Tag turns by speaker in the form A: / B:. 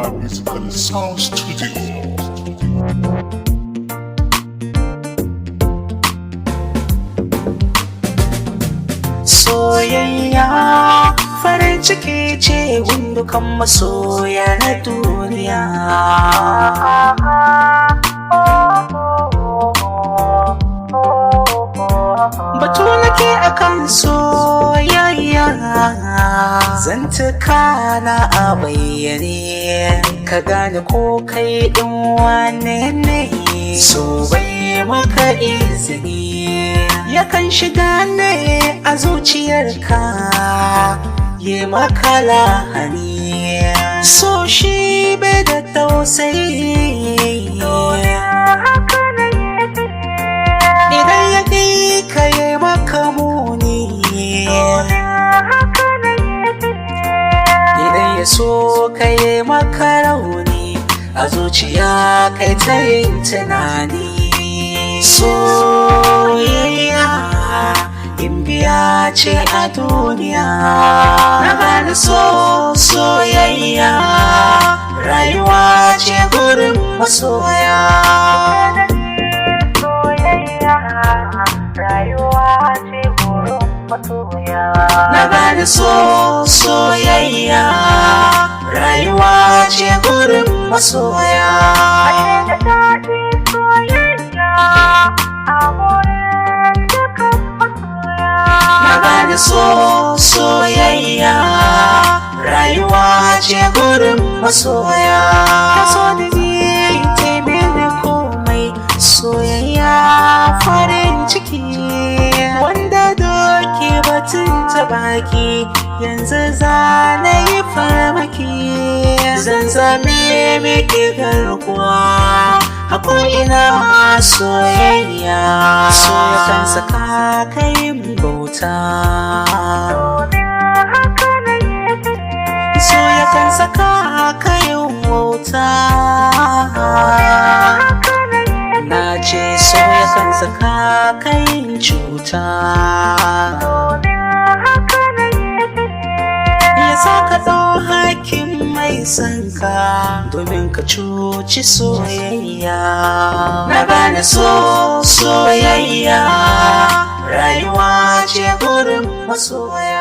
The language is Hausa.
A: Power Musical Sound Studio.
B: Soyayya farin ciki ce gundukan masoya na duniya. Batu nake akan soyayya, zantuka na a bayyane, ka gane ko kai ɗin wane ne. So bai maka izini, yakan shiga ne a zuciyarka, yi maka lahani. So shi bai da tausayi, idan ya ƙi ka yi maka muni, idan ya so ka yi maka rauni, a zuciya kai ta yin tunani. Soyayya biya ce a duniya, na gane soyayya rayuwa ce gurin masoya. Na gane soyayya rayuwa ce gurin masoya. Soyayya rayuwa ce gurin masoya. Ka so da ni taimini komai, soyayya farin ciki, wanda doke batun ta baki yanzu zana yi farmaki. Zan zame miki garkuwa a ko'ina. Soyayya so yakan saka kai bauta, so yakan saka kai wauta. Na ce so yakan saka kai cuta, ya saka ɗau hakin mai sanka domin ka cuci soyayya. Na gane soyayya rayuwa ce gurin masoya.